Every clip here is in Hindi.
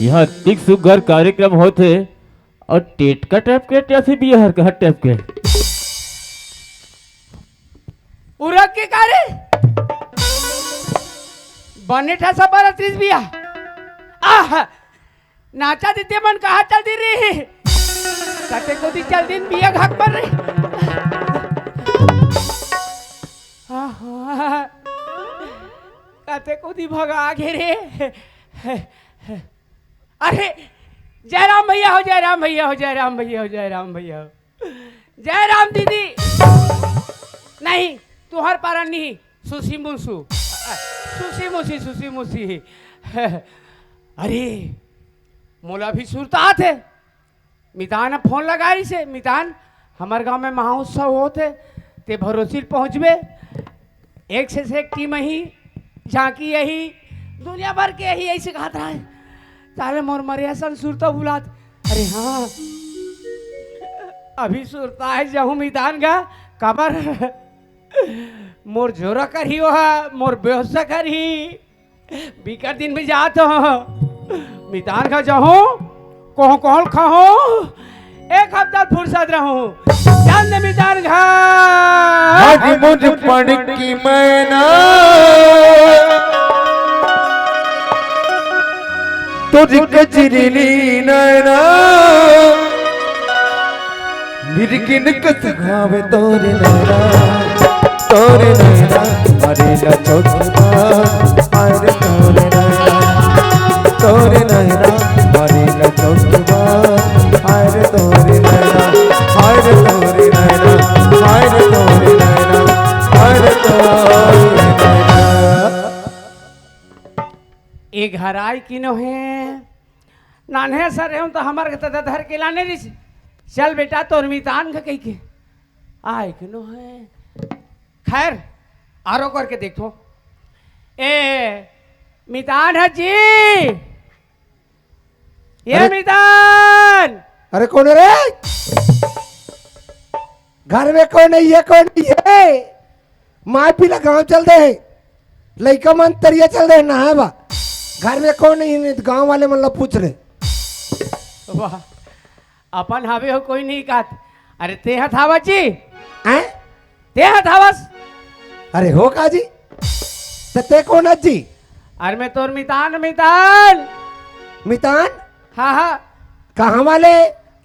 यहाँ तिक सुगर कार्यक्रम होते और टेट का टैप के टैसी भी हर का टैप के उरक के कारे बने ठसा पर 30 बिया आह नाचा देते मन कहा चल दी रे कते को दी चल दिन बिया घाक पर रे आह कते को दी भगा गे रे अरे जयराम भैया हो जयराम भैया हो जयराम भैया हो जयराम भैया हो जयराम दीदी नहीं तुहर पारा नहीं सुसी मुसु सुसी मुसी अरे मोला भी सुरता थे मितान फोन लगा रही से मितान हमारे गांव में महोत्सव होते ते भरोसी पहुंचबे एक से एक टीम ही झांकी यही दुनिया भर के यही ऐसे कहत रहा है ताले मोर मरिया सन सुरता बुलात अरे हाँ अभी सुरता है जहू मितान का कबर मोर जोरा कर ही वह मोर बेहोशा कर ही बीकर दिन भी जात हो मितान का जाहो कोह कोहल खाओ एक हफ्ता फुर्सत रहूं जान दे मितान घा आज मुझ पढ़ की मैना तुझ कचरीली नैना निर्किन कस घावे तोरे नैना मरे न चौथबा आरे तोरे नैना मरे न चौथबा आरे तोरे नैना आरे तोरे नैना आरे तोरे नैना आरे तोरे नैना एक हराई किनो है नान्हे सर हूं तो हमारे धर के लाने रही चल बेटा तोर मितान का कही के आए किनो है खैर आरो करके देखो ए मितान है जी ये मितान अरे कौन है रे घर में कौन है ये कौन है माँ पीला गांव चल दे लड़का मन तरिया चल दे नहा बा घर में कौन नहीं गांव वाले मतलब पूछ रहे वाह अपन हावे हो कोई नहीं कात अरे ते हथावा जी हैं ते हथावस अरे हो काजी तो ते कौन है जी अरे मैं तोर मितान मितान मितान हाँ हाँ कहाँ वाले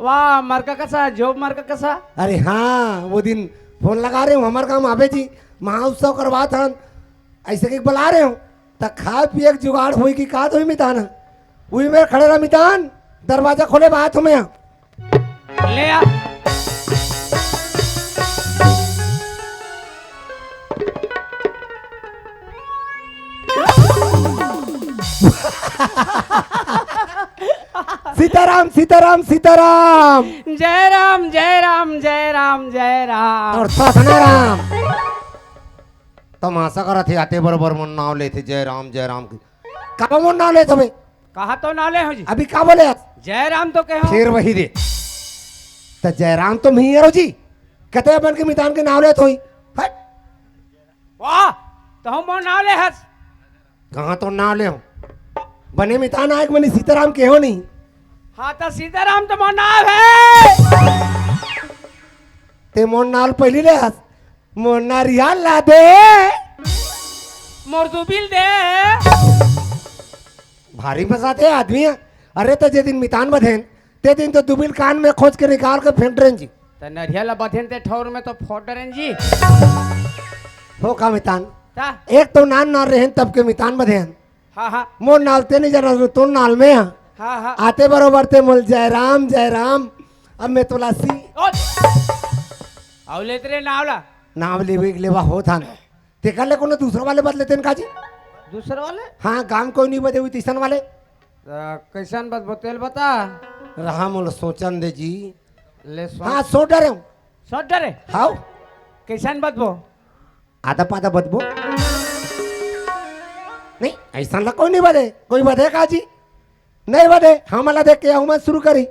वाह मरका कसा जोब मरका कसा अरे हाँ वो दिन फोन लगा रहे हूँ हमारे गाँव आबे जी महोत्सव करवा था ऐसे के बुला रहे हूँ तक खा पिए जुगाड़ हुई की का तो हुई मितान वही में खड़े रहा मितान दरवाजा खोले बात हमें ले आ सीताराम सीताराम सीताराम जय राम जय राम जय राम जय राम और ससने राम तमाशा करा थे आते बरोबर मन नाम लेते जय राम की कब मन नाम ले तुम्हें कहा तो नाले हो जी अभी का बोले जय राम तो कहो फिर वही दे तो जयराम तो नहीं है जी कहते बन के मितान के नाम ले तो ही वाह तो हम वो नाले हस कहाँ तो नाम ले बने मितान आए बने सीताराम के हो नहीं हाँ तो सीताराम तो मोर नाम है ते मोर नाल पहली ले हस मोर नारियल ला दे मोर दुबिल दे भारी फंसाते आदमी है अरे तो जे दिन मितान बधेन ते दिन तो दुबिल कान में खोज के निकाल के फेंक रहे जी तो नरियल बधेन ते ठौर में तो फोड़ रहे जी हो का मितान ता एक तो नान रहे तब के मितान बधेन हाँ हाँ मोर नाल ते नहीं जाना तो नाल में है हाँ हाँ आते बरोबर ते मोल जय राम अब मैं तुलसी औले तेरे नावला नाम लेवा हो था ते कर ले कोनो दूसरा वाले बदले तेन काजी दूसरे वाले हाँ काम कोई नहीं बदे हुई तीसरा वाले कैसन बात बतेल बता रहा मोल सोचन दे जी ले हाँ सो डरे हूँ सट डरे हाँ कैसन बतबो आधा पाधा बदबो नहीं ऐसा ला कोई नहीं बदे कोई बदे काजी नहीं बदे हमारा देख के आऊँ मैं शुरू करी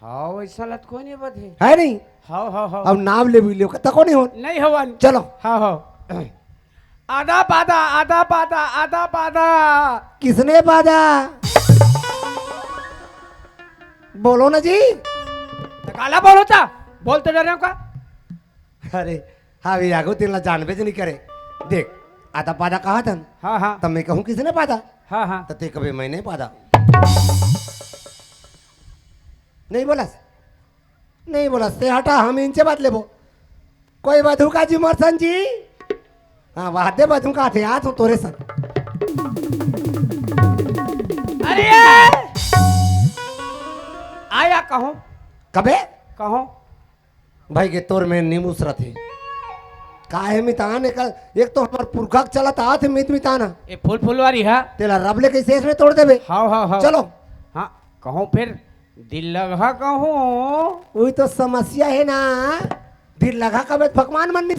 हाँ वैसा लत कोई नहीं बधे है नहीं हाँ हाँ हाँ अब नाम ले भी लियो तको नहीं हो नहीं हवन चलो हाँ हाँ आधा पादा आधा पादा आधा पादा। किसने पादा? बोलो ना जी। तो काला बोलो था, बोलते डर रहे हो का? अरे हाँ भी आगो तेरा जान बेच नहीं करे। देख आधा पादा कहा था, हाँ हाँ तब मैं कहूँ किसने पादा, हाँ हाँ। तो ते कभी मैंने पादा नहीं बोलस, नहीं बोलस ते हटा, हम इनसे बात ले वो। कोई बधू का जी मरसन जी? हाँ वादे बधू का थे आज तोरे सर। अरे आया कहो कबे कहो। भाई के तोर में नीमूसरत है काहे मितान एक तो हमार पुरखा चला था मिताना ये फूल फुलवारी है। तेरा रब ले के शेष में तोड़ देबे। हाँ हाँ हाँ चलो हाँ कहो फिर दिल लगा कहो। वही तो समस्या है ना, दिल लगा कबे पकवान मन नहीं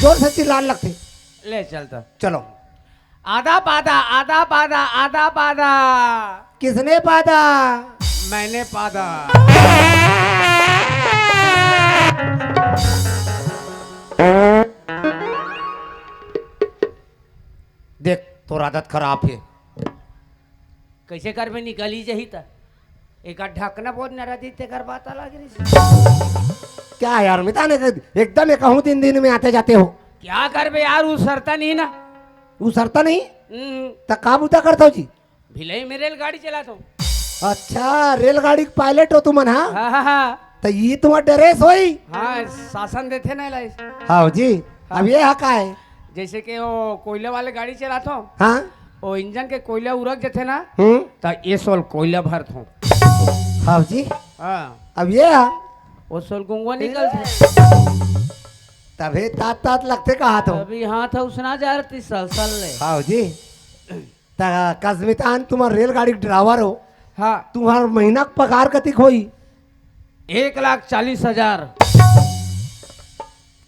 जोर से चिल्लाने लगते। ले चलता चलो आधा पादा आधा पादा आधा पादा। किसने पादा? मैंने पादा। देख तो आदत खराब है। कैसे कर में निकली जही था एक ढकना बहुत न रही ते कर बात अलग रही। क्या यार मिताने एकदम एक कहूँ 3 दिन में आते जाते हो। क्या कर बे यार वो सरता नहीं ना। वो सरता नहीं तो काम उदा करता हो जी? भिलाई में रेलगाड़ी चलाता हूँ। अच्छा रेलगाड़ी के पायलट हो तुम? हाँ हाँ हाँ हाँ तो ये तुम्हारा ड्रेस होई? हाँ शासन देते ना लाइस। हाँ जी। अब ये हका है जैसे कि वो कोयले वाले गाड़ी चलाता हूँ, हाँ वो इंजन के कोयला उड़क जाते ना हम्म तो ये सोल कोयला भरत हूँ। हाँ जी। हाँ अब ये है वो सोल गुंगवा निकलते तभी तात तात लगते कहा तो। अभी हाथ उसना जा रही सल ले। हाँ जी। कस्मितान तुम्हारा रेलगाड़ी ड्राइवर हो, हाँ तुम्हारा महीना का पगार कतिक होई? 1,40,000।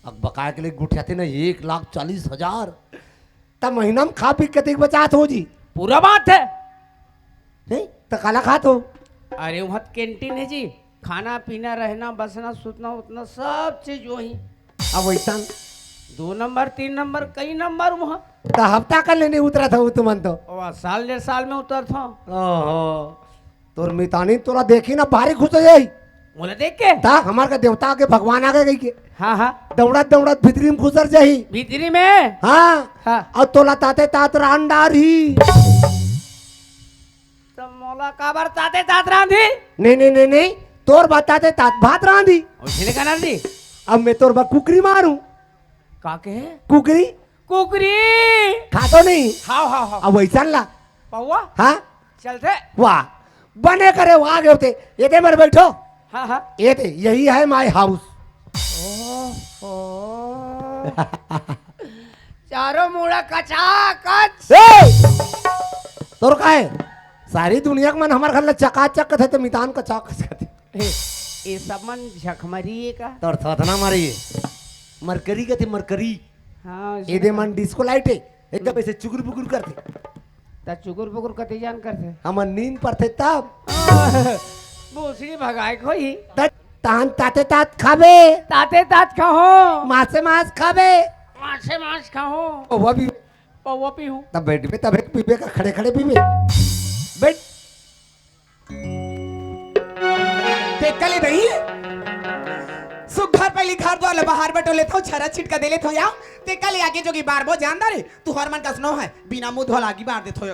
अब बकाया के लिए गुठियाते ना 1,40,000 तब महीना में खा पी कतिक बचात हो जी? पूरा बात है। नहीं तो काला खात हो? अरे वहाँ कैंटीन है जी, खाना पीना रहना बसना सुतना उतना सब चीज वही। अब वैसा 2 नंबर 3 नंबर कई नंबर वहाँ। तो हफ्ता का लेने उतरा था वो तुमन तो। और साल 1.5 साल में उतर था। ओहो तोर मितानी तोरा देखी ना भारी खुश हो जाई। बोले देख के ता हमार का देवता के भगवान आ गए के हाँ हाँ दौड़त दौड़त भीतरी में घुसर जाही। भीतरी में हाँ हाँ और तोला ताते तात रांडार ही। तो मोला काबर ताते तात रांधी। नहीं नहीं नहीं नहीं तोर बताते तात भात रांधी। उसने कहा दी अब मैं तोर बा कुकरी मारूं। का के कुकरी कुकरी खातो नहीं? हाँ हाँ हाँ अब वैसा ला पौवा हाँ चलते वाह बने करे वो आगे होते ये दे मर बैठो। हाँ हाँ ये थे यही है माय हाउस। चारों मुड़ा कचा कच। तोर का है सारी दुनिया के मन हमारे घर चकाचक कथे तो मितान का चौकस कथे। ये सब मन झकमरी का। तोर थथना मारी मरकरी कथे मरकरी। हाँ ये दे मन डिस्को लाइट है एकदम ऐसे चुगुर बुगुर करते। ता चुकुर बुकुर कते जान करते। हमर नींद पड़ते तब भोसड़ी भगाए खोई तान ताते तात खाबे ताते तात खाओ मासे मास खाबे माछे माछ खाओ वो भी पौवा पीहूं। तब बैठ पे तब एक पीबे का खड़े खड़े पीबे बैठ देख कले नहीं सुख घर पे लिखा दो बाहर बैठो लेता हूँ छरा छिटका दे लेता हूँ या ते कल आगे जोगी बार बो जानदार है तू हर मन कसनो है बिना मुंह धोला आगे बार देतो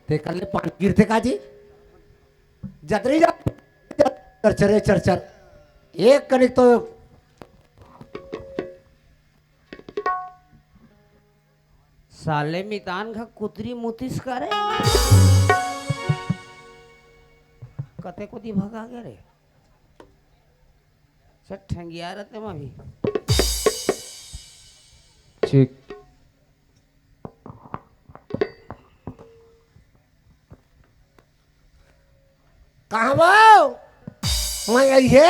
ते कल पानी गिरते काजी जतरी जा चरचरे चरचर एक कनिक तो साले मितान का कुतरी मुतिस करे कते को दी भगा गए रे सब ठंगिया रहते मैं भी ठीक कहाँ वो मैं आई है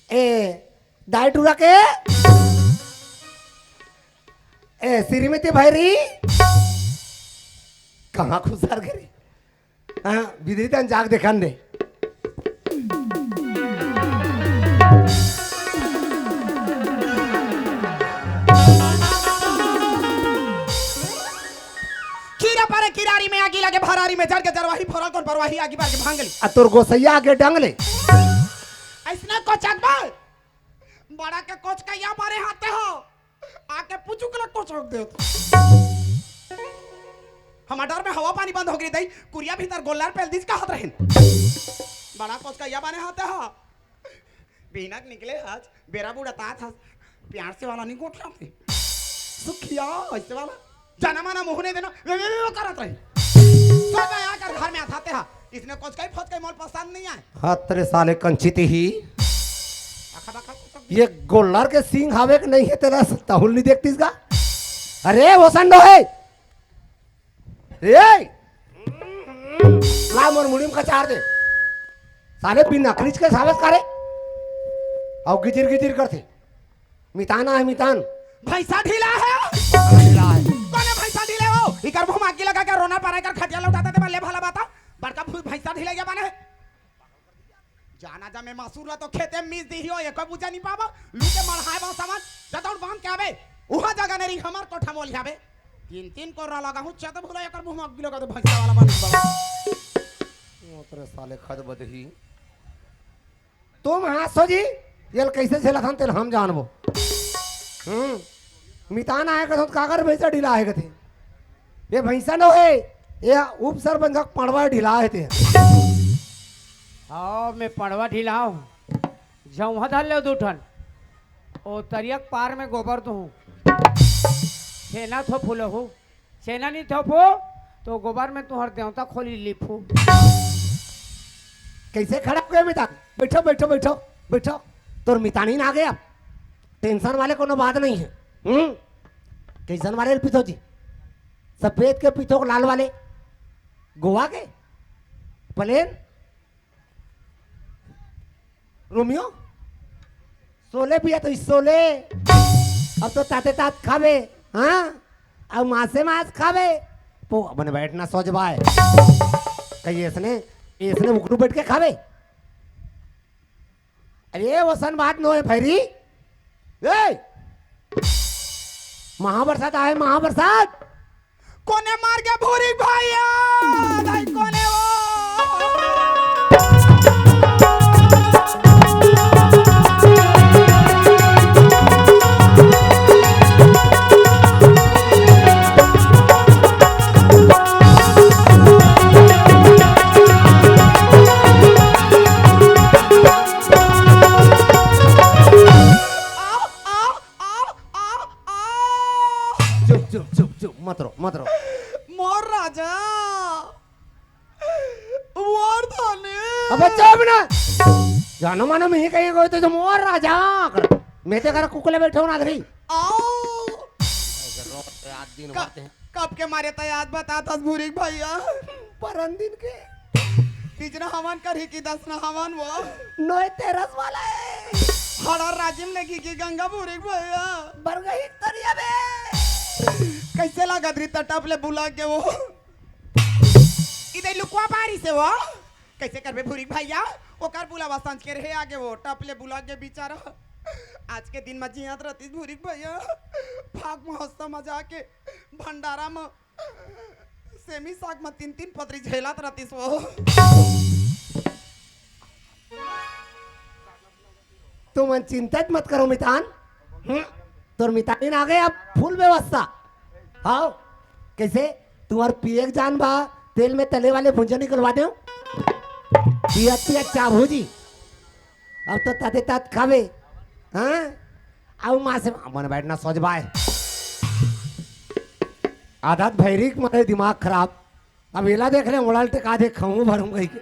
ए दाई टूरा के ए श्रीमती भैरी कहाँ खुशार करी हाँ विदित जाग देखान दे कीरा पारे किरारी में आगी लगे भरारी में जड़ के जरवाही फोरल कौन परवाही आगी बार के भांगली तोर गोसैया आगे डंगले ऐसने कोच अकबर बड़ा के कोच का या मारे हाथे हो आके पूछू के कोच रोक दे हमार डर में हवा पानी बंद हो गई दई कुरिया भीतर गोलार पेल दिस का हाथ रहन बड़ा कोच का या मारे हाथे हो बीनक निकले आज बेरा बूढ़ा ता था प्यार से वाला नहीं कोट लाते सुखिया ऐसे वाला जाना माना मुहने देना वे करत रही सब आकर घर में आते हा इसने कोच का फौज का मोल पसंद नहीं आए हाथ तेरे साले कंचित ही आखा आखा ये गोल्लर के सिंग हावे के नहीं है तेरा ताहुल नहीं देखती इसका अरे वो संडो है ए ला मोर मुड़ीम का चार दे साले बिना खरीच के सावस करे और गिजिर गिजिर करते मिताना है मितान भैंसा ढीला है कौन है भैंसा ढीले हो इकर मुंह आगे लगा के रोना पारा कर खटिया लौटाते थे बल्ले भला बाता बड़का भैंसा ढीले क्या बने जाना जा में मासूर ला तो खेते में मीज दी हो ये कोई पूछा नहीं पावा लूटे मरहाए बा सामान जतौड़ बांध के आवे उहा जगह नेरी हमार कोठा मोल जावे तीन तीन को रा लगा हूं चत भूला एकर मुंह में लगा तो भैंसा वाला बन बड़ा वो तेरे साले खद बदही तुम हासो जी ये कैसे झेला था तेल हम जानबो मितान आए का कागर भैंसा ढीला है थे ये भैंसा न है ये उप सरपंच पड़वा ढीला है थे आओ मैं पड़वा ढिलाओ जौहा धर ले दूठन ओ तरियक पार में गोबर तो हूँ छेना थोप फूलो हूँ छेना नहीं थोपो तो गोबर में तुहर देवता खोली लिपू कैसे खड़ा हो गया मितान बैठो बैठो बैठो बैठो तोर मितानी ना आ गया टेंशन वाले कोनो बात नहीं है कैसन वाले पीछो जी सफेद के पीछो लाल वाले गोवा के प्लेन रोमियो सोले पिया तो सोले अब तो ताते तात खावे हाँ अब मासे मास खावे पो बने बैठना सोच बाय कहीं इसने उकड़ू बैठ के खावे अरे वो सन बात नो है भैरी महाबरसात आए महाबरसात कोने मार के भूरी भैया भाई कोने वो मत रो मत रो मोर राजा मोर धाने अबे चुप ना जानो मानो मैं कहीं गए तो मोर राजा मैं तो कर कुकुले बैठे हूं ना धरी आओ आज दिन बात है कब के मारे ता याद बता था भूरी भैया परन दिन के तीजना हवन कर ही की 10 ना हवन वो नोए तेरस वाला है हड़ा राजिम लगी की गंगा भूरी भैया बर गई तरिया बे कैसे लगा द्री टपले बुला के वो इधर लुकवा पारी से वो कैसे करबे भूरी भैया ओकर बुलावा सांझ के रहे आगे वो टपले बुला के बेचारा आज के दिन में जियात रहती भूरी भैया फाग महोत्सव में जाके भंडारा में सेमी साग में 3-3 पत्री झेलत रहती वो तुम चिंता मत करो मितान तोर मितान आ गए अब फुल व्यवस्था हाँ कैसे तुम्हार पिए जान बा तेल में तले वाले भुंजा निकलवा दो पिया पिया चाभो जी अब तो ताते तात खावे हाँ अब माँ से मन बैठना सोच बाय आदत भैरी मेरे दिमाग खराब अब एला देख रहे उड़ाल टिका दे खाऊं भरूं गई के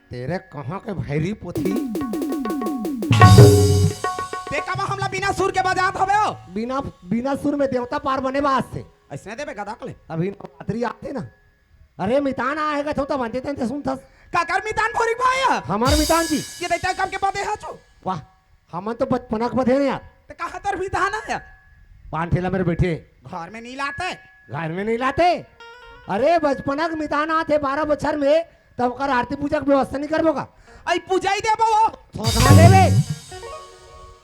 तेरे कहाँ के भैरी पोथी देखा बा हमला बिना सुर के बजात हवे हो बिना बिना सुर में देवता पार बने बात से ऐसने देबे गदा कले अभी नवरात्रि आते ना अरे मितान आएगा तो बनते थे सुनथस काकर मितान भोरी भाया हमार मितान जी ये दैता कम के पदे हा छो वाह हम तो बचपना के बधे यार तो कहां तर मितान आया पान ठेला मेरे बैठे घर में नहीं लाते घर में नहीं लाते अरे बचपना के मितान आते 12 बछर में तब कर आरती पूजा की व्यवस्था नहीं करबो का आई पूजाई देबो थोड़ा देवे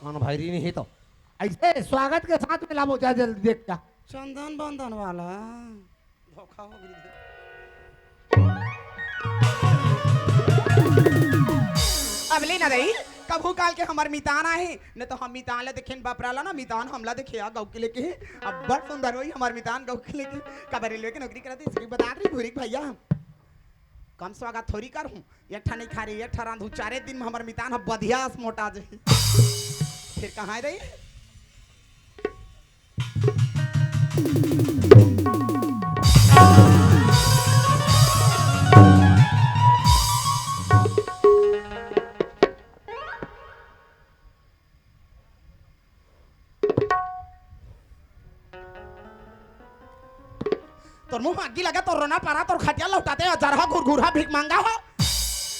मन भाईरी नहीं है तो ऐसे स्वागत के साथ में लाबो जा जल्दी देख जा चंदन बंधन वाला धोखा हो गई अब लेना रही कभू काल के हमार मितान आए न तो हम मितान ले देखें बापराला ना मितान हमला देखे आ गौ के लेके अब बड़ सुंदर होई हमार मितान गौ के लेके कब रेलवे के नौकरी करती इसकी बता रही भूरी भैया कम स्वागत थोड़ी कर हूं ये ठा नहीं खा रही ये ठा रांधू 4 दिन में हमार मितान अब बधियास मोटा जे फिर कहां है रही तोर मुंह आगी लगा तो रोना पारा तोर खटिया लौटाते जरहा घुरघुरा भीख मांगा हो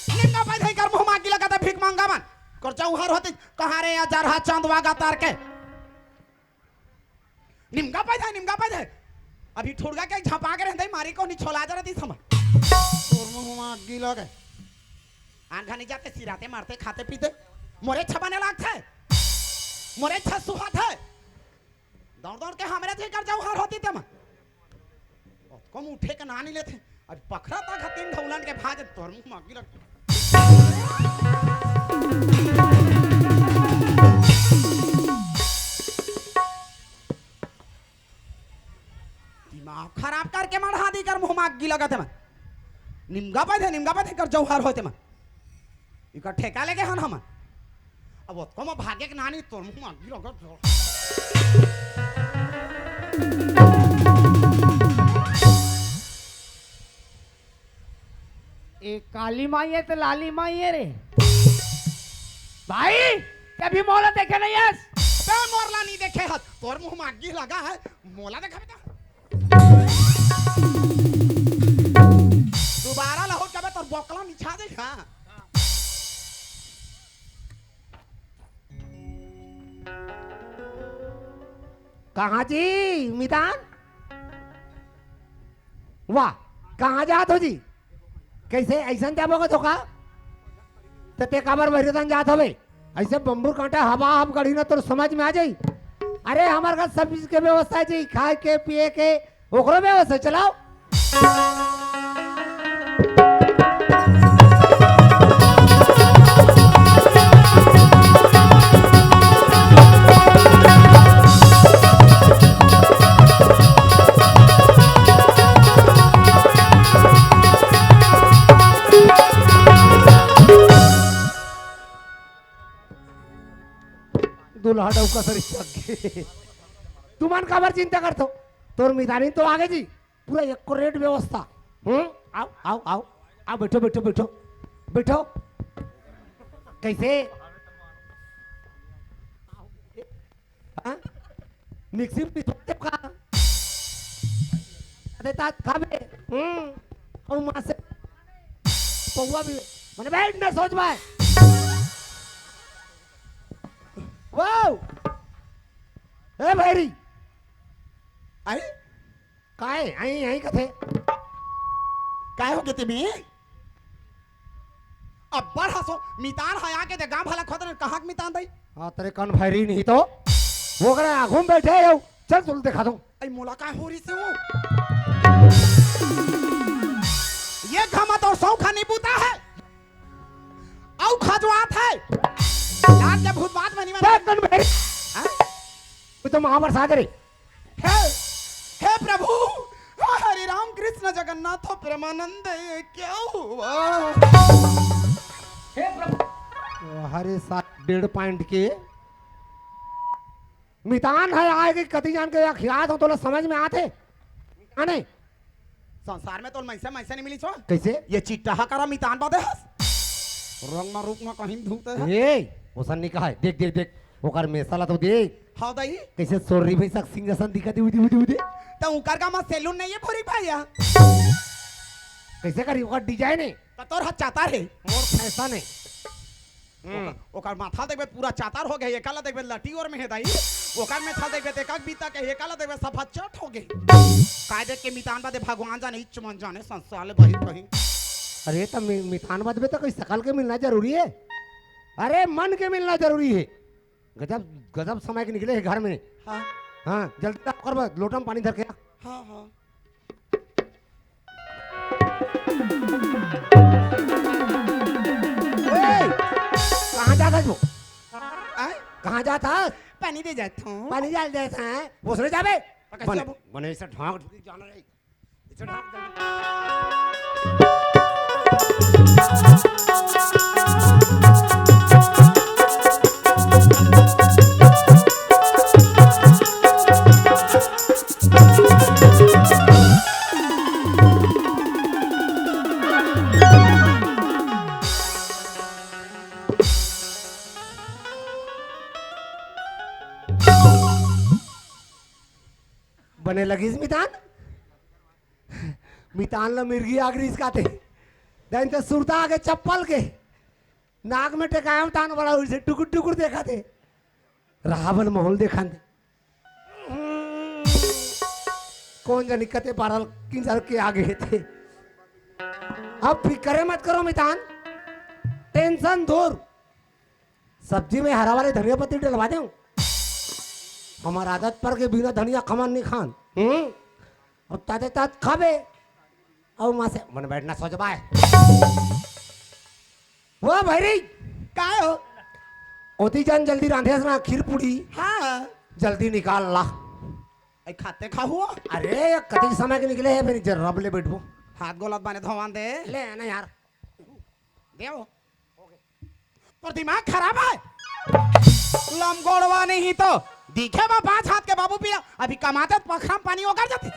निम्ना पाई धई कर मुंह आगी लगा तो भीख मांगा मन कर चौहर होते कहां रे जरहा चांदवा गा तार के निम्गा पाई धई अभी ठुड़गा के झपा के रहते मारी को नहीं छोला जरा दी सम तोर मुंह आगी लगे आंखा नहीं जाते सिराते मारते खाते पीते मोरे छबाने लागते मोरे छसुहात है दौड़ दौड़ के हमरे थे कर जाऊ हार होती ते म कम उठे के नानी लेते अब पखरा तक 3 ढौलन के भाज तोर मुंह मागी लग दिमाग खराब करके मढ़ा दी कर मुंह मागी लगत है निमगा पे कर जौहर होते मन इका ठेका लेके हन हम अब कम भागे के नानी तोर मुंह मागी लगत एक काली माई है तो लाली माई है रे भाई कभी मोला देखे नहीं है बे मोरला नहीं देखे हत तोर मुंह में आगी लगा है मोला देखा बेटा दोबारा लहो कबे तोर बोकला निछा दे हां कहाँ जी मितान वाह कहाँ जात हो जी कैसे ऐसा जाबोगे तो का ते काबर बहरतन जात होवे ऐसे बम्बू कांटा हवा हम गढ़ी ना तो समझ में आ जाई अरे हमारे घर सब चीज के व्यवस्था है जी खाए के पिए के ओकरो व्यवस्था चलाओ दुल्हा डौका सर इच्छा तुमान काबर चिंता करतो तोर मितानी तो आगे जी पूरा एक्यूरेट व्यवस्था आओ आओ आओ आओ बैठो बैठो बैठो बैठो कैसे मिक्सी में पिसते का देता खाबे और मां से पौवा भी मैंने बैठ ना सोच भाई वाओ ए भैरी आई काय आई आई कथे काय हो गते में अब बड़ हसो मितान हया के दे गांव भला खोदन कहां के मितान दई हां तेरे कौन भैरी नहीं तो वो करे आंखों में बैठे हो चल चल दिखा दूं आई मुलाकात हो रही से वो ये घमत और सौखा नहीं पूता है औ खजवात है यार जब भूत बात बनी मैं कौन भैरी तू तो महाप्रसाद रे हे प्रभु हरे राम कृष्ण जगन्नाथ प्रेमानंद क्या हुआ हे प्रभु हरे 1.5 पॉइंट के मितान है आए कि कति जान के खियात हो तो समझ में आते आने संसार में तो मैसे नहीं मिली छो कैसे ये चिट्टा करा मितान बादे रंग में रूप में कहीं धूते हैं ए ओसन नहीं कहा है देख देख देख ओकर मेसाला तो देख हां दई कैसे सोरी भाई सक सिंहासन दिखा दी उदी उदी उदी तो उकर का मत सैलून नहीं है भूरी भैया 1.5 पॉइंट के मितान है आए कि कति जान के खियात हो तो समझ में आते आने संसार में तो मैसे नहीं मिली छो कैसे ये चिट्टा करा मितान बादे हस रंग में रूप में कहीं धूते हैं ओसन नहीं कहा है देख देख देख ओकर मेसाला तो देख कैसे सोरी भाई सक सिंहासन दिखा दी उदी उदी उदी कैसे करी ओकर डिजाइन है तो तोर हाथ चातार है मोर फैशन है ओकर माथा देखबे पूरा चातार हो गए एकाला देखबे लटी और में है दाई ओकर में छल देखबे ते काक बीता के एकाला देखबे सफा चट हो गए कायदे के मितान बादे भगवान जाने इच मन जाने संसार बही कहीं अरे तो मिठान बदबे तो कोई सकल के मिलना जरूरी है अरे मन के मिलना जरूरी है गजब गजब समय के निकले है घर में हाँ हाँ जल्दी कर बस लोटा में पानी धर के आ। हाँ हाँ कहाँ जाता है वो आय कहाँ जाता है पानी दे जाता हूँ पानी डाल देता है उसने जाबे कैसे बने जाबो? बने इसे ढाक ढूंढी जाना रे इसे ढाक दे बने लगी मितान मितान ला मिर्गी आगरी इसकाते दैन ते सुरता आगे चप्पल के नाक में टेकायम तान बड़ा उसे टुकुर टुकुर देखा थे रावण महल देखा थे कौन जानी कते पारल किन साल के आगे थे अब फिक्रे मत करो मितान टेंशन दूर सब्जी में हरा वाले धनिया पत्ती डलवा दे हमारा आदत पर के बिना धनिया खमन नहीं खान और ताते तात खाबे और मां से मन बैठना सोचबा है वो भैरी काय हो ओती जान जल्दी रांधे ना खीर पूड़ी हाँ जल्दी निकाल ला ऐ खाते खाओ अरे कति समय के निकले है फिर रब ले बैठो हाथ गोलत बने धोवान दे ले ना यार देव पर दिमाग खराब है लमगोड़वा नहीं तो दिखे बा 5 हाथ के बाबू पिया अभी कमाते तो पखरा में पानी ओकर जाती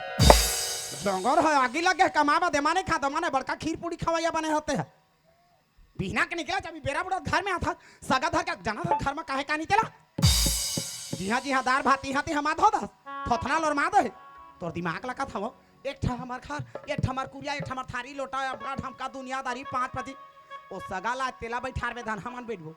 डोंगर है आगे लग गए कमावा दे माने खाता माने बड़का खीर पूड़ी खवाया बने होते हैं बिना के निकला जब बेरा बुड़ा घर में आता सगा धर के जाना था घर में काहे कानी तेला जी हाँ दार भात यहाँ हम आधो दा थोथना लोर माद है तोर दिमाग लगा था वो एक ठा हमार खार एक ठा हमार कुरिया एक ठा हमार थारी लोटा अपना हमका दुनियादारी 5 पति ओ सगा ला तेला बैठार में धन हमन बैठबो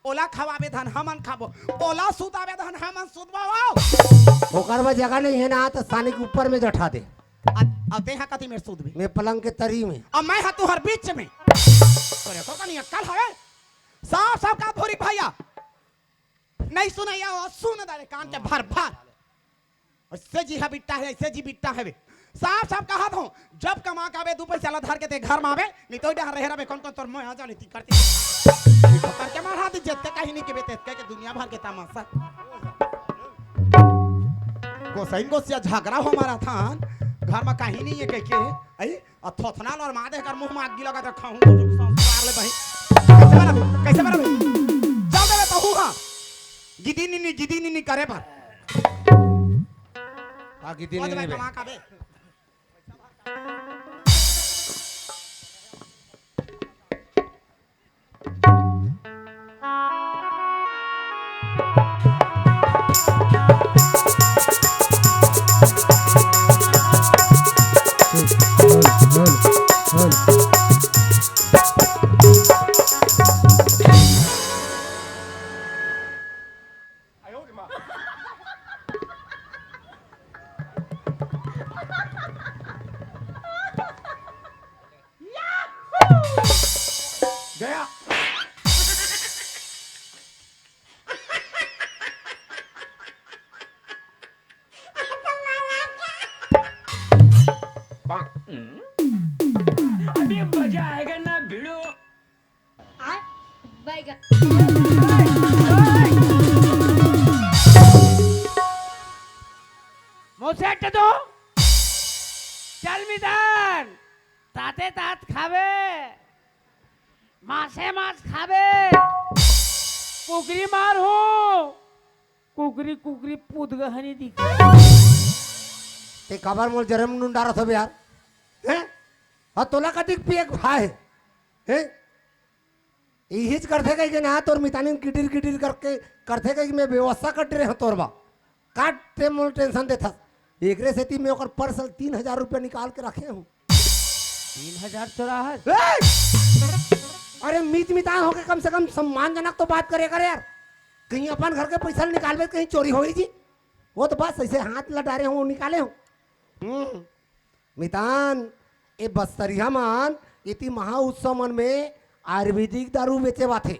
ओला खवाबे धन हमन खाबो ओला सुताबे धन हमन सुतबो ओकर में जगह नहीं है ना तो सानी के ऊपर में जठा दे अब ते कति में सुत भी मैं पलंग के तरी में अब मैं हा तुहर बीच में तोरे को कनी अक्कल हवे साफ साफ का भोरी भैया नहीं सुनैया ओ सुन दारे कान के भर भर ऐसे जी हा बिट्टा है ऐसे जी बिट्टा है साफ साफ कहा था जब कमा के आवे 2 पैसा ला धर के ते घर में आवे नहीं तो डर रहे कौन कौन तोर मैं आ जाने ती करती करके मारा दी जत कहीं नहीं के बेते के दुनिया भर के तमाशा गोसाइन गोसिया झगड़ा हो हमारा था घर में कहीं नहीं है कह के आई थोथना और मां दे कर मुंह में आग लगा के खाऊं संस्कार ले भाई कैसे मारा चल दे तो हां गिदी नी करे पर आगे दिन नहीं कमा का बे गया अभी मजा आएगा ना भिड़ो मोसेट दो चल मिदान ताते तात खावे मासे मास खावे कुकरी मार हो कुकरी कुकरी पुदगहनी दिख ते खबर मोल जरम नुंडारा था यार हैं और तोला कटिक पिएक भाई हैं यही करते कहीं के ना तोर मितानी किटिर किटिर करके करते कहीं मैं व्यवस्था कर रहे तोर बा काट ते मोल टेंशन देता एक रे सेती में ओकर पर्सल 3000 रुपया निकाल के रखे हूँ 3,000 चौराहत। ए! अरे मीत मितान होके कम से कम सम्मानजनक तो बात करे कर यार। कहीं अपन घर के पैसा निकालवे कहीं चोरी हो गई जी। वो तो बस ऐसे हाथ लटारे हो निकाले हो। मितान ये बस्तरिया मान इति महा उत्सव मन में आयुर्वेदिक दारू बेचे बाथे।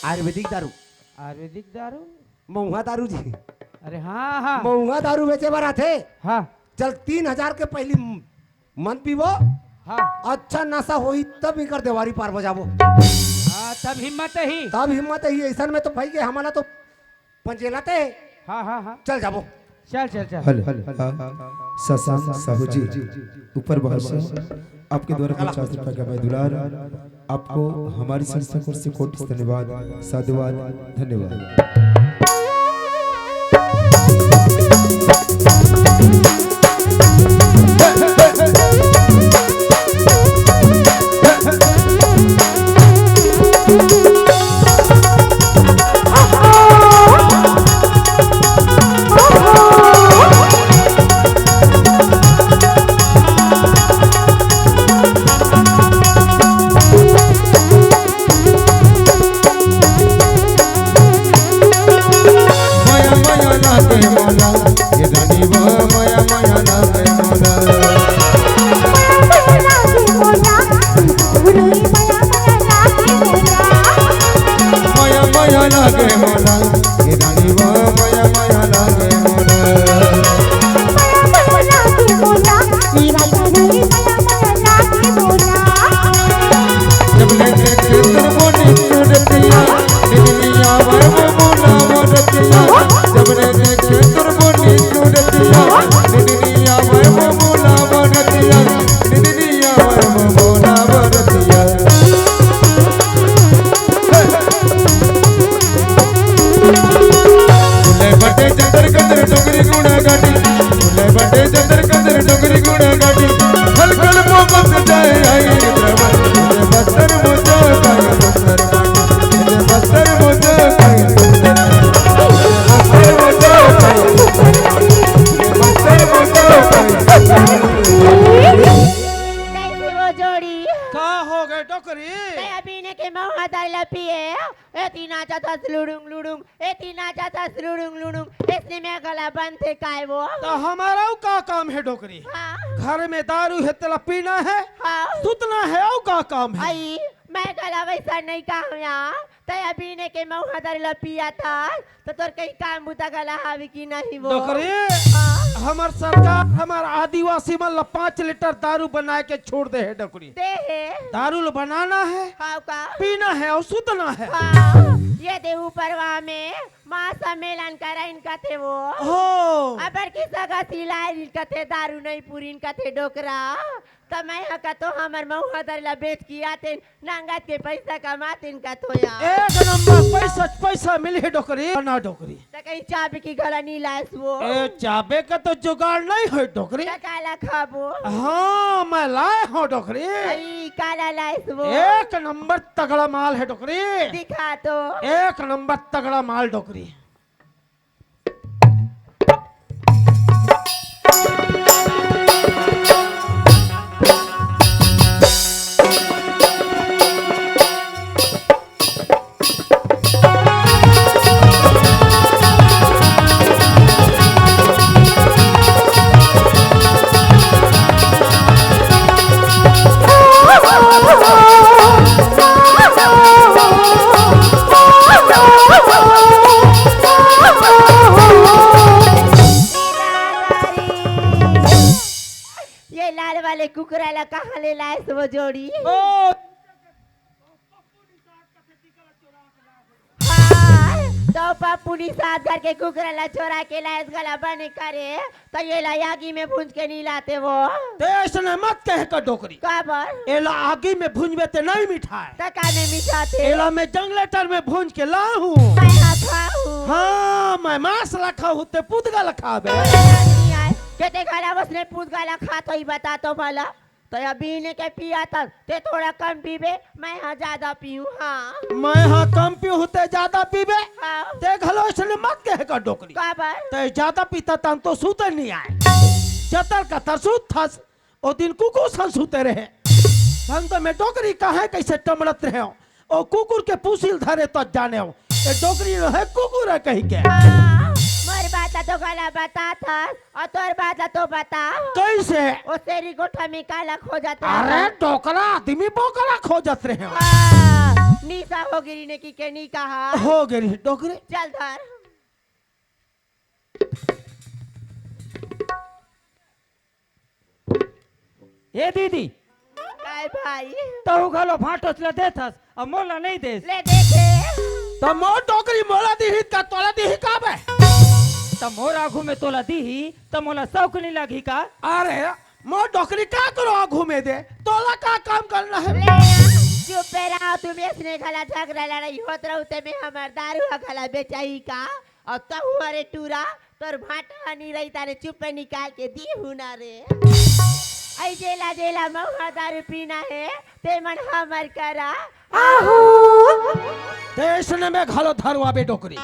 आयुर्वेदिक दारू, आयुर्वेदिक दारू। महुआ दारू जी, अरे हाँ हाँ महुआ दारू बेचे बार आथे। हाँ चल 3,000 के पहली मन पीवो, हाँ अच्छा नशा होई तब इकर देवारी पार बजाबो। हाँ, तब हिम्मत ही। तब हिम्मत है ऐसा में तो भाई के हमारा तो पंचेलाते। हाँ हाँ हाँ, चल जाबो। चल चल चल। हल ससान साहू जी ऊपर बहुत से आपके द्वारा 50 रुपए का मैं दुलार आपको हमारी संस्था की ओर से कोटि धन्यवाद, साधुवाद, धन्यवाद। इसने में गला बंद थे काय वो। तो हमारा का काम है डोकरी? हाँ घर में दारू है तेला पीना है, हाँ सुतना है, और का काम है? आई मैं गला वैसा नहीं कहूँ यहाँ तो अभी ने के मऊहा दरिला पिया था तो तोर कहीं काम बुता गला हावी की नहीं वो। डोकरी हाँ हमार सरकार हमार आदिवासी मन 5 लीटर दारू बना के छोड़ दे है डोकरी। दे है दारू ल बनाना है, हाँ का पीना है और सुतना है। हाँ ये देहू परवा में माँ सम्मेलन करा इनका थे वो हो अबर की सगा सिलाई इनका थे दारू नहीं पूरी इनका थे डोकरा तो मैं हका तो हमार मऊहा दरिला बेच किया थे नंगत के पैसा कमाते इनका तो यार एक नंबर पैसा पैसा मिले है डोकरी ना डोकरी। तो कहीं चाबी की गला नहीं लायस वो ए चाबे का तो जुगाड़ नहीं है डोकरी। तो काला खाबो हाँ मैं लाए हूँ डोकरी, आई काला लायस वो एक नंबर तगड़ा माल है डोकरी, दिखा तो एक नंबर तगड़ा माल डोकरी। ये लाल वाले कुकरा ला कहाँ ले लाए वो जोड़ी ओ हाँ, तो पप्पू ने साथ घर के कुकरा ला चोरा के लाए गला बने करे तो ये ला यागी में भूंज के नहीं लाते वो देश ने मत कह कर डोकरी। काबर एला आगी में भूंजवे ते नहीं मिठाई, तका में मिठाते एला मैं जंगलेटर में भूंज के ला हूँ। मैं खाऊं हाँ मैं मांस रखा हूँ ते पुदगा लखा बे। केते गला उसने पूछ गला खा तो ही बता तो भला तो अभी ने के पिया था ते थोड़ा कम पीबे मैं हाँ ज्यादा पीऊं हाँ मैं हाँ कम पी होते ज्यादा पीबे हाँ ते घलो इसने मत कह कर डोकरी। काबर ते ज्यादा पीता तन तो सूत नहीं आए, जतर का तरसूत थस ओ दिन कुकुर सन सुते रहे हम तो मैं डोकरी कहा कैसे टमड़त रहे हो ओ कुकुर के पूसिल धरे तो जाने हो ये डोकरी न है कुकुर है कहीं के मोर बात तो गला बता था और तोर बात तो बता कैसे ओ तेरी गोठा में काला खो जाता अरे डोकरा आदमी बोकरा खोजत रहे हो निशा हो गिरी ने की के नी कहा हो गई डोकरी चल धर ए दीदी काय भाई तहु खालो फाटोस ला देथस अब मोला नहीं देस ले देखे तो मोर डोकरी मोला दी का तोला दी का बे त मोर आगू में तोला दीही त मोला शौक नहीं लगी का अरे मोर डोकरी का करो घूमे दे तोला का काम करना है ले चुप रहो तुम इसने गला झगड़ा लड़ाई होत रहते में हमार दारू गला बेचाई का और तहु अरे टूरा तोर भाटा नहीं रही तारे चुप निकाल के दी हुना रे आई जेला जेला महुआ दारू पीना है ते मन हमर करा देश ने में घालो धरवा बे डोकरी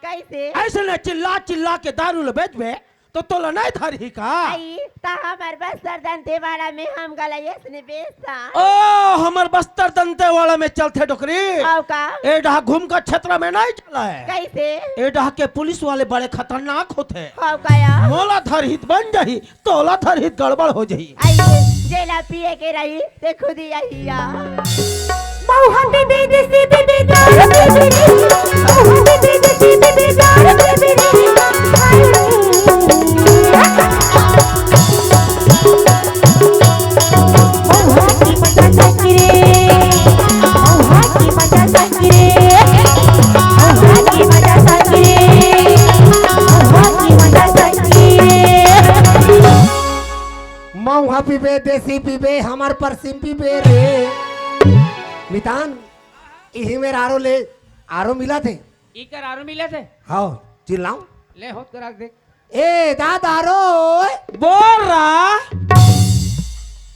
कैसे ऐसे ने चिल्ला चिल्ला के दारू ले बेचबे तो तोला नहीं धरही का आई ता हमर बस्तर दंते वाला में हम गला इसने बेचता ओ हमर बस्तर दंते वाला में चलते डोकरी आओ का ए डहा घूम का क्षेत्र में नहीं चला है कैसे ए डहा के पुलिस वाले बड़े खतरनाक होते आओ काया मोला धरहित बन जाही तोला धरहित गड़बड़ हो जाही आई जेला पिए के रही ते खुद ही आहिया मौहा बेबे देसी बेबे दारू बेबे मौहा बेबे देसी बेबे दारू बेबे मौहा की मजा संगिरे मौहा की मजा संगिरे मौहा की मजा संगिरे मौहा की मजा संगिरे मऊहा पीबे देसी पीबे हमार परसिम पीबे रे मितान यही में आरो मिला थे इकर आरो मिले थे हाँ चिल्लाऊं ले होत करा देख ए दादारो बोल रहा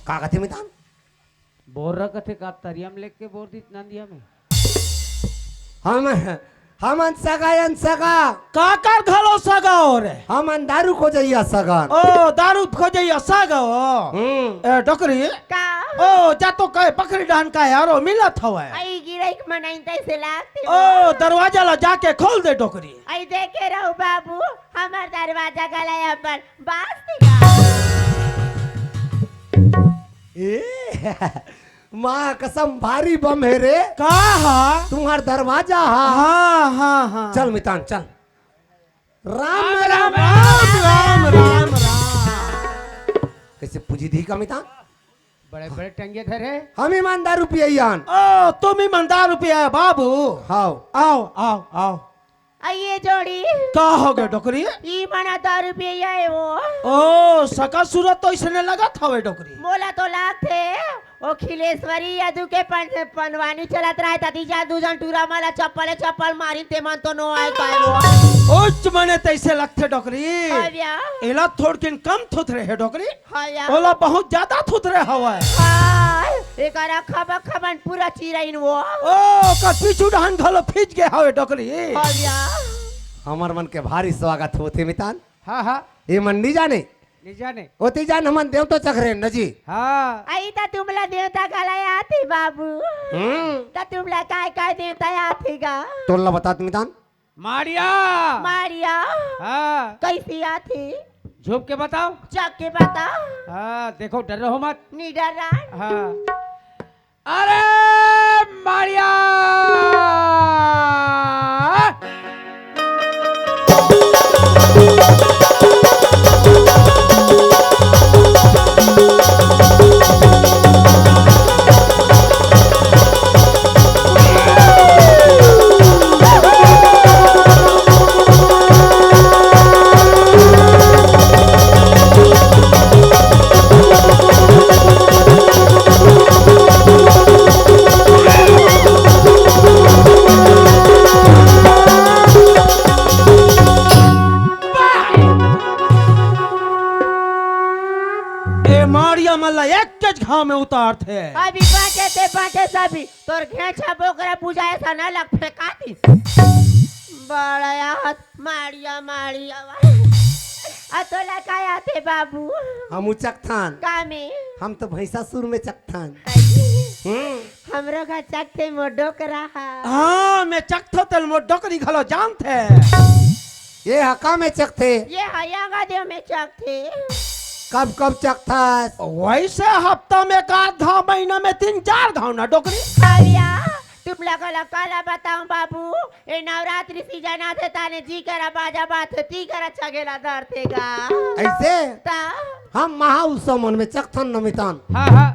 का कहते मितान बोर रहा कथे का तरियम लेके बोर दी नंदिया में हमन सगायन सगा का कर घलो सगा हो रे हमन दारू को जइया सगान ओ दारू खोजैया सागा हो ए डोकरी का ओ जा तो कहे पकड़ी डान का यारो मिलत हवे आई गिरई मनाई तैसे लागते ओ दरवाजा ला जाके खोल दे डोकरी आई देखे रहो बाबू हमार दरवाजा गलाया पर बास दिखा ए माँ कसम भारी बम है रे कहा तुम्हार दरवाजा हा हाँ हाँ हाँ चल मितान चल राम राम राम राम राम राम कैसे पूजी दी का मितान बड़े बड़े टंगे धरे हम ईमानदार रुपयान ओ तुम ईमानदार रुपया है बाबू हाँ आओ आओ आओ आइए जोड़ी का हो गए डोकरी ई मना 10 रुपया है वो ओ सका सूरत तो इसने लगा था वे डोकरी मोला तो लागथे ओ खिलेश्वरी यदु के पनवानी चलत रहे तती जा दूजन टूरा माला चप्पल मारी ते मन तो नो आए काय वो उच्च मने तैसे लगते डोकरी हव्या एला थोड़किन कम थुत रहे डोकरी हव्या ओला बहुत ज्यादा थुत रहे हवा है हाय एकरा खबन पूरा चिराइन वो ओ का पीछू डहन घलो फीज गए हवे डोकरी हव्या हमार मन के भारी स्वागत होते मितान हाँ हाँ ये मंडी जाने नहीं जाने होती जान हमन देव तो चखरे नजी हाँ आई ता तुमला देवता गलाया आती बाबू ता तुमला काय देवता आती गा तोला बता मितान मारिया मारिया हाँ कैसी आती झुक के बताओ चक के बता हाँ देखो डर रहो मत निडर हाँ अरे मारिया मारिया मल्ला एक के घाव में उतार थे अभी बाटे सभी तोर घेचा बोकरा पूजा ऐसा ना लग फेंकाती बड़ा यार मारिया तोला काय आते बाबू हम चकथान का में हम तो भैंसासुर में चकथान हमरो का चकते मोडो रहा हाँ मैं चखतो तल मो डोकरी घलो जानते ये हका में चकथे ये हयागा देव में चकते कब कब चकथास वैसे हफ्ता में का धा महीना में 3-4 घाव ना डोकरी आविया तुम लगल काला बताऊं बाबू ये नवरात्रि सीजन आते ताने जी करा बाजा बात ती करा छगेला दरतेगा ऐसे ता हम महा उत्सव मन में चकथन नमितान हाँ हाँ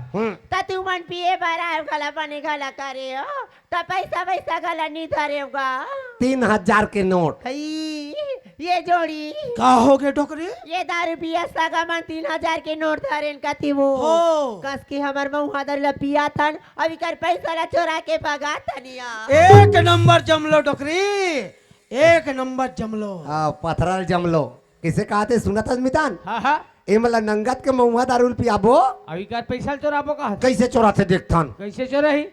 ता तू मन पिए बरा गला बने गला करे हो ता पैसा वैसा गला नहीं धरेगा 3000 के नोट हई ये जोड़ी का हो गए डोकरी ये दारू पिया सगा मन 3000 के नोट धरेन कती वो हो कस की हमर मुंह हदर ला पिया थन अभी कर पैसा ला चोरा के भगा तनिया एक नंबर जमलो डोकरी एक नंबर जमलो पथरल जमलो किसे कहते सुना था मितान हाँ हाँ ए मला नंगत के महुआ दारू पियाबो अभी कर पैसा चोराबो का कैसे चोराते देखथन कैसे चोराही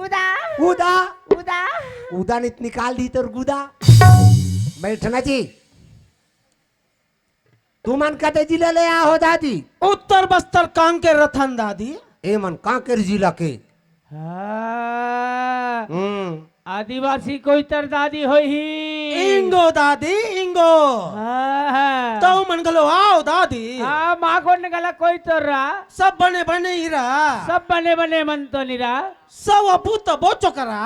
उदा उदा उदा उदा नित निकाल दी तो गुदा बैठना जी तू मन कते जिले ले आ हो दादी उत्तर बस्तर कांग के रथन दादी ए मन कांकेर जिला के हाँ आदिवासी कोई तरदादी होई ही इंगो दादी इंगो हाँ तो मन गलो आओ दादी हाँ माँ को निकला कोई तो रहा सब बने बने ही रहा सब बने बने मन तो नहीं रहा सब अपूत बोचो करा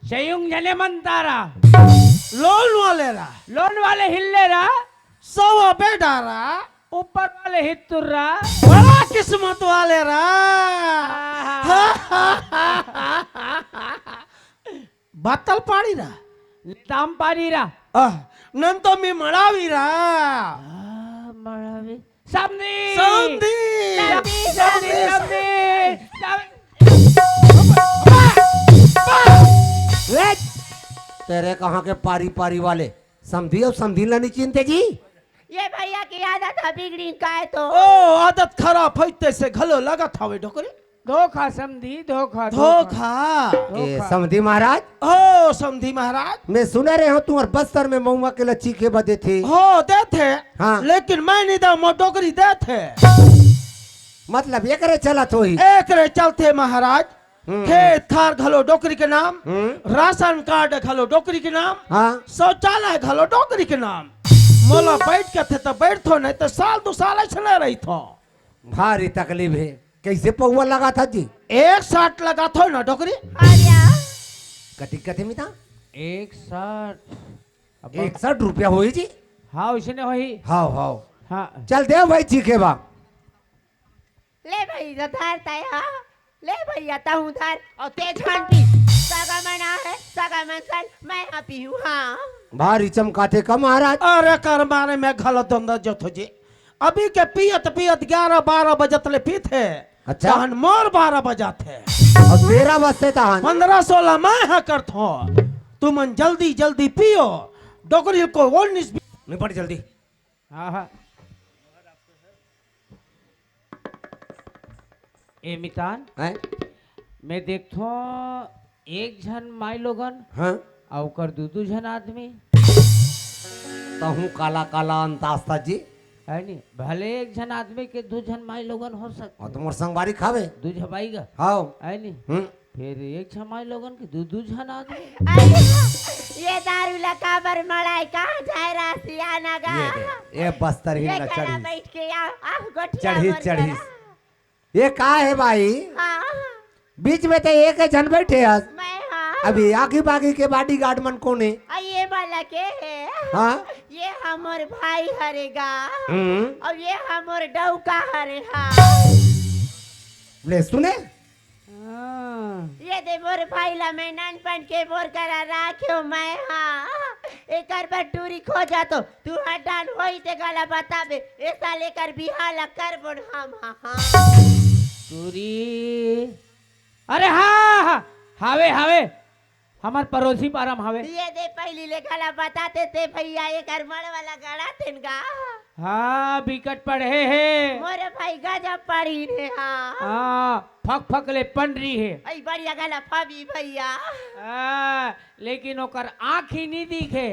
संयुग जने मन तारा लोन वाले रहा लोन वाले हिलने रहा सब बेटा रहा ऊपर वाले हित तुर रहा बड़ा किस्मत वाले रहा बत्तल पाड़ी रहा दाम पानी रहा नन तो मी मड़ावी रहा मरावे समधी समधी समधी तेरे कहाँ के पारी पारी वाले समझी और समझी ला नहीं चिंते जी ये भैया की आदत है बिगड़ी का है तो ओ आदत खराब फैते से घलो लगत हवे डोकरी धोखा समधी धोखा धोखा ए समझी महाराज हो समधी महाराज मैं सुने रहे हो तुम्हारे बस्तर में महुआ के लच्ची के बदे थे हो देते हाँ। लेकिन मैं नहीं दा मो डोकरी देते मतलब ये करे चला तो ही एक रे चलते महाराज खेत खार घलो डोकरी के नाम राशन कार्ड घलो डोकरी के नाम हाँ शौचालय घलो डोकरी के नाम मोला बैठ के थे तो बैठो नहीं तो साल 2 साल ऐसे रही थो भारी तकलीफ है कैसे पहुआ लगा था जी 160 लगा थो ना डोकरी आर्या कटी कथे मिता 61 61 रुपया हुई जी हाँ उसने होई हाओ हाओ हाँ चल दे भाई चीखे बा ले भैया धरता है हाँ ले भैया ताहू धर और तेज घंटी सगा मना है सगा मनसन मैं यहाँ पी हूँ हाँ भारी चमकाते का महाराज अरे कर मारे मैं गलत अंदर जो तुझे अभी के पियत पियत 11-12 बजत ले पी थे अच्छा। तहन मोर 12 बजा थे और 13 बजते तहन 15-16 मैं है करथो तुम जल्दी जल्दी पियो डोकरी को 19 निपट जल्दी हाँ हाँ ए मितान हैं मैं देखथो एक झन माई लोगन हाँ और कर दू झन आदमी तहू काला काला अंतास्ता जी है नी भले एक झन आदमी के 2 झन माई लोगन हो और सकते तुम्हारे संगवारी खावे 2 झबाई गा हाओ है नी फिर एक झन माई लोगन के 2 झन आदमी अरे ये दारू ला काबर मड़ाई कहाँ जाए रासियाना गा ये बस्तर ही ये न करा चढ़ी बैठ के आ गोठिया चढ़ी भर चढ़ी करा। ये का है भाई हाँ बीच में तो एक है जन बैठे आज मैं हाँ अभी आखी बागी के बॉडी गार्ड मन कोने ये वाला के है हाँ ये हमर भाई हरेगा हम्म, और ये हमर डौका हरे हाँ ले सुने ये दे मोर भाई ला मैं नानपन के बोर करा राख्यो मैं हाँ एकर बटूरी खो जातो तू हटान होई ते गला बताबे ऐसा लेकर बिहाला कर बोन हम हाँ चोरी अरे हाँ हाँ हावे हावे हमार पड़ोसी पारम हावे ये दे पहली ले गला बताते थे भैया एकर मड़ वाला गड़ा तेनगा हाँ बिकट पड़े है मोरे भाई गजब पड़ी रे हाँ हाँ फक फक ले पन रही है आई बढ़िया गला फाबी भैया हाँ, लेकिन ओकर आँख ही नहीं दिखे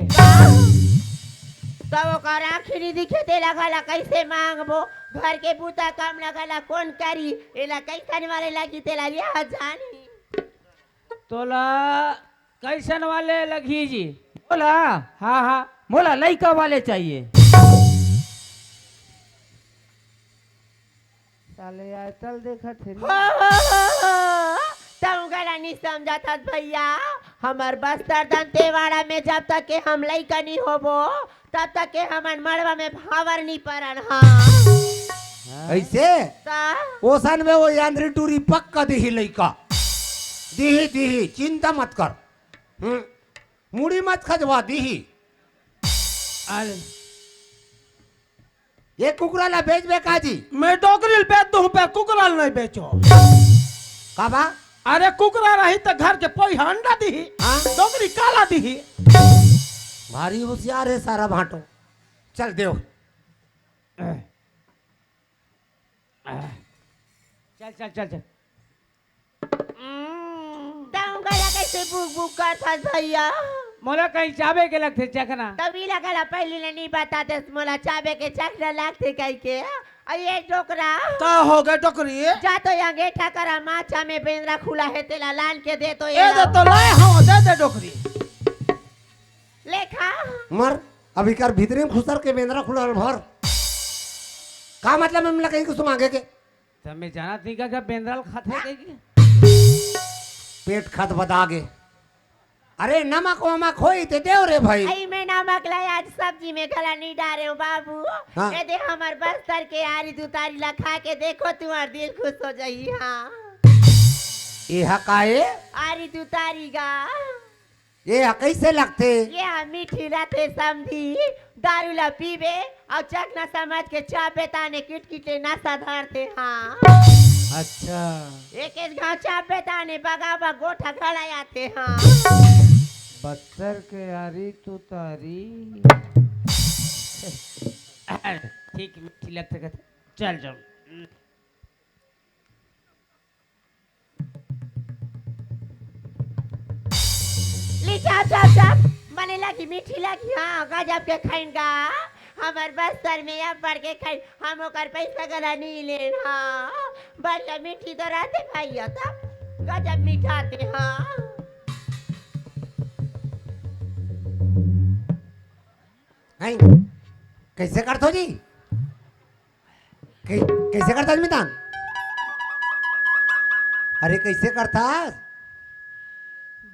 तब ओकर आँखी नहीं दिखे ते लगला कैसे मांगबो घर के बूता काम लगला कौन करी एला कैसन वाले लगी तेला लिया जानी तोला कैसन वाले लगी जी? मोला हाँ हाँ मोला लड़का वाले चाहिए। साले आजकल देखा थे तुम गला नहीं समझा था भैया हमार बस्तर दंतेवाड़ा में जब तक के हम लइका नहीं होबो तब तक के हमर मड़वा में भावर नहीं परन। हाँ ऐसे ओसन में वो यांद्री टूरी पक्का दिही लइका दिही दिही चिंता मत कर। मुड़ी मत खजवा दिही। ये कुकरा ला बेच बे काजी? मैं डोकरी बेच दूं पे कुकरा नहीं बेचो। काबा? अरे कुकरा रही तो घर के पोई अंडा दी हाँ? डोकरी काला दी। भारी होशियार है सारा भाटो। चल देव चल चल चल चल तुम गला कैसे बुक बुक कर था भैया? मोला कहीं चाबे के लगते चखना तभी लगला पहले ने नहीं बताते मोला चाबे के चखना लगते कहीं के ये डोकरा का हो गए डोकरी जा तो यहाँ गेठा करा माचा में बेंद्रा खुला है तेला लान के दे तो ए दे तो लाए हो दे डोकरी लेखा मर अभी कर भीतरी में खुसर के बेंद्रा खुला भर का मतलब हमला कहीं कुछ मांगे के तब मैं जाना थी का बेंद्राल खाते देगी पेट खत बतागे। अरे नमक वमक होई ते देव रे भाई। आई मैं नमक लाए आज सब्जी में गला नहीं डाले हूँ बाबू। हाँ? ये दे हमार बस्तर के आरी दुतारी ला खा के देखो तुम्हार दिल खुश हो जाई। हाँ ये हकाए आरी दुतारी गा ये कैसे लगते? ये हम मीठी रहते समझी दारू ला पीबे और चखना समझ के चापे ताने किटकिटे नशा धरते। हाँ अच्छा एक एक घाव चापे ताने बगाबा गोठा खड़ा आते। हाँ बस्तर के आरी तू तारी ठीक मीठी लगते कहते चल जाओ। ली चाप चाप चाप मने लगी मीठी लगी। हाँ गजब के खाइनगा हमार बस्तर में अब बढ़ के खाई हम ओकर पैसा गला नहीं लेन। हाँ बढ़िया मीठी तो रहते भैया तब गजब मीठाते। हाँ हैं? कैसे करते हो जी? कैसे करता मितान? अरे कैसे करता?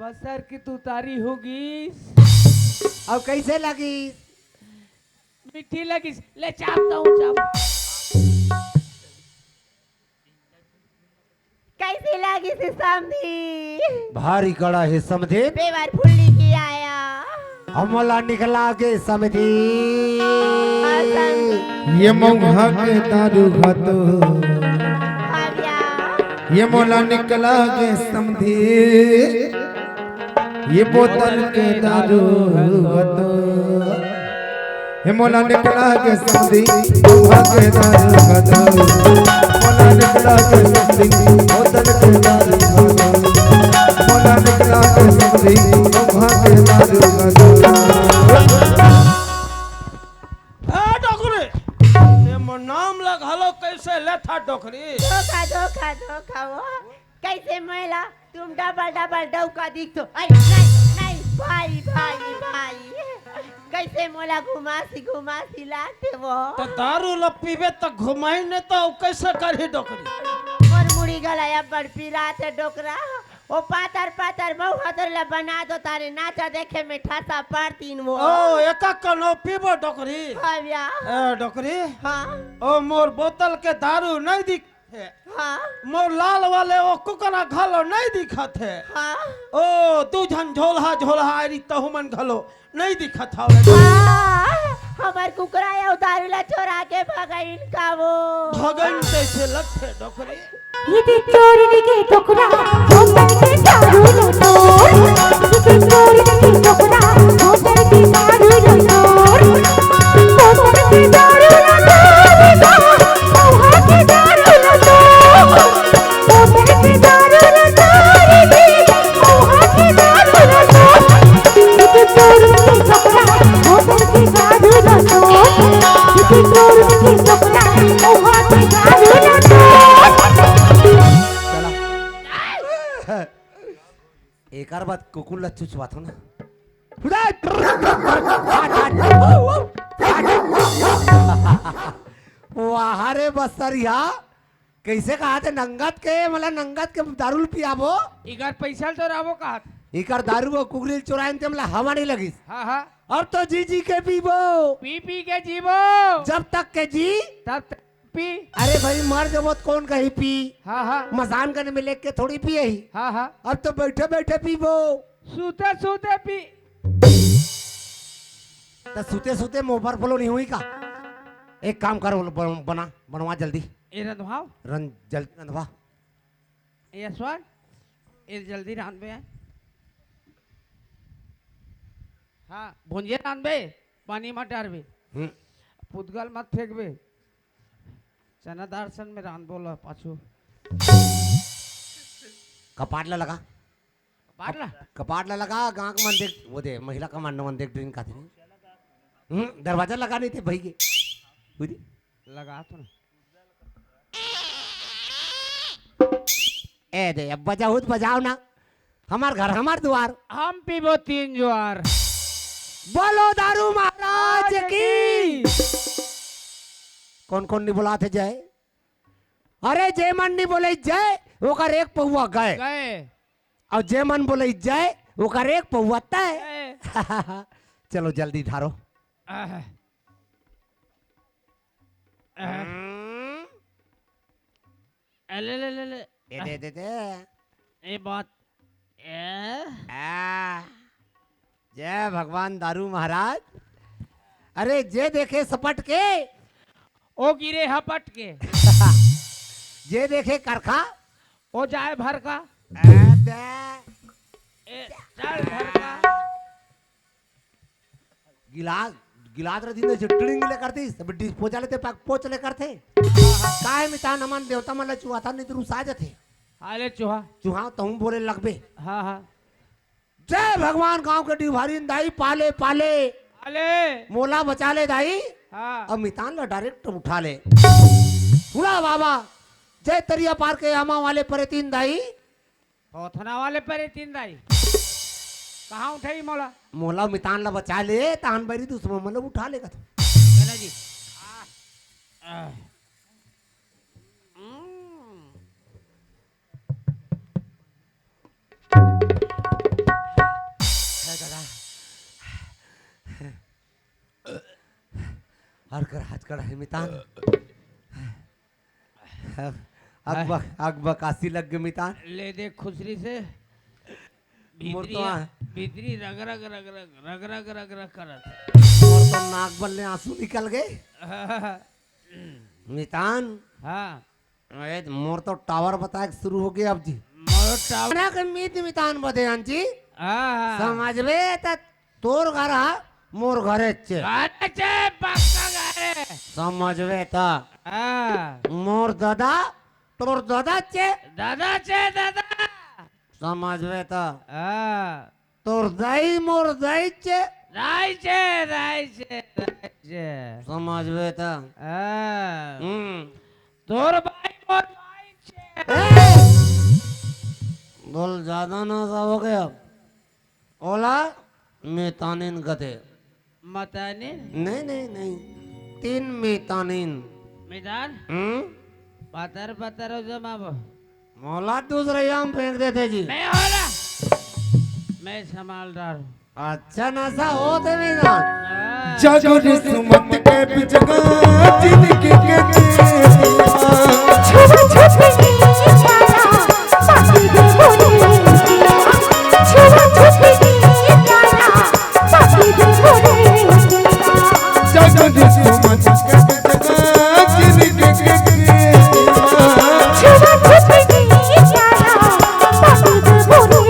बस्तर की तू तारी होगी अब कैसे लगी? मीठी लगी ले चापता हूँ चाप कैसे लगी से समझी भारी कड़ा है समझे बेवार फुल्ली की आया हमला निकला के समझी हाँ, समझी ये मौहा के दारू घातो भाविया ये मोला निकला के समधी ये बोतल के दारू घातो ये मोला निकला के समधी मौहा के दारू घातो मोला निकला के समधी बोतल के दारू घातो मोला निकला के समधी मौहा के दारू घातो। डोकरी ये मोर नाम लगालो कैसे लेथा डोकरी धोखा धोखा धोखा वो कैसे मैला तुम डबल डबल डौका दिख तो नहीं नहीं भाई भाई भाई कैसे मोला घुमासी लाते वो तो दारू ल पीबे तो घुमाई ने तो कैसे करही डोकरी मोर मुड़ी गला या बड़ पिराते डोकरा ओ पातर पातर बहु हदर ला बना दो तारे नाचा देखे में ठासा पारतीन वो ओ एका कनो पीबो डोकरी भाविया ए डोकरी हाँ ओ मोर बोतल के दारू नहीं दिख हाँ मोर लाल वाले ओ कुकरा घालो नहीं दिखत है हाँ ओ तू झन झोलहा झोलहा आरी तहुमन घालो नहीं दिखत हवे हमार कुकरा या दारू ला चोरा के भगाइन का वो भगन कैसे लगते डोकरी इति चोरी के टोकरा होतर के दारू लो तोर इति चोरी के टोकरा होतर के दारू लो तोर होतर के दारू लो तोर मौहा के दारू लो तोर होतर के दारू लो तोर मौहा के दारू लो तोर इति चोरी के टोकरा होतर के दारू लो एक और बात कुकुर लच्छू छुआ था ना वाह रे बसरिया कैसे कहा थे नंगत के मतलब नंगत के दारू पियाबो इगर पैसा तो रावो कहा इकर दारू वो कुकुर चुराइन ते मतलब हवा नहीं लगी हाँ हाँ अब तो जी जी के पीबो पी के जीवो जब तक के जी तब तक पी अरे भाई मर जब कौन कहीं पी हाँ हाँ मसान करने में लेके थोड़ी पिए ही हाँ हाँ अब तो बैठे बैठे पीबो सूते सूते पी तो सूते सूते मुंह पर फलो नहीं हुई का एक काम करो बना बनवा जल्दी ये रंधवाओ रन जल्दी रंधवा ये स्वाद ये जल्दी रांधबे है हाँ भुंजे रांधबे पानी मत डालबे पुतगल मत फेंकबे चना दाल सन में रांध बोलो पाछू कपाट ला लगा पारला कपाट ला लगा गांव का मन देख वो दे महिला का मन देख ड्रिंक का थे दरवाजा लगा नहीं थे भाई के बुझी लगा तो ना ए दे अब बजाओ तो बजाओ ना हमार घर हमार द्वार हम पीबो 3 ज्वार बोलो दारू महाराज की कौन कौन नहीं बुलाते जय अरे जय मन नहीं बोले जय वो कर एक पौवा गए गए और जय मन बोले जय वो कर एक पौवा तय गए चलो जल्दी धारो आह, ले ले ले ले दे ये बात जय भगवान दारू महाराज अरे जय देखे सपट के ओ गिरे हपट के जे देखे करखा ओ जाए भर का दे चल भर का गिलास गिलास रदी ने चटणी ले करती सब डिस्पोजल ते पाक पोच ले करते काहे मिता नमन देवता मन चुहा था निद्रु साज थे हाले चूहा चुहा तो हम बोले लगबे हाँ हाँ जय भगवान गांव के डिभारी दाई पाले पाले अले मोला बचा ले दाई हाँ अब मितान ला डायरेक्ट उठा ले पूरा बाबा जय तरिया पार के आमा वाले परे 3 दाई होथना वाले पर 3 दाई कहाँ उठाई मोला मोला मितान ला बचा ले तान बरी दुश्मन मतलब उठा लेगा तो कहना जी हर कर हाथ कर है मितान अकबक आसी लग गए मितान ले दे खुसरी से मोर भीतरी तो भीतरी रग रग रग रग रग रग रग रग करत और तो नाक बल्ले आंसू निकल गए मितान हाँ अरे मोर तो टावर बता के शुरू हो गया अब जी मोर टावर ना के मीत मितान बदे आंटी हाँ समझबे त तोर घर हा मोर घरे चे चे पक्का गारे समझबे त हाँ मोर दादा तोर दादा चे दादा समझबे त हाँ तोर दाई मोर दाई चे राय चे समझबे त हाँ तोर भाई मोर भाई चे बोल ज्यादा ना सा हो गया ओला मेतानिन गधे मताने नहीं नहीं नहीं 3 मेतानिन मैदान पतर पतर हो जमाब मौला दूसरे आम फेंक देते जी मैं होला मैं संभालदार हूँ अच्छा नशा होते मैदान हाँ। जागो रे सुमत के बिजगा जिंदगी के छुप छुप के जाना बाकी दे बोले छुप छुप के जाना बाकी दे बोले जागो रे सुमत के बिजगा जिंदगी के छुप छुप के जाना बाकी दे बोले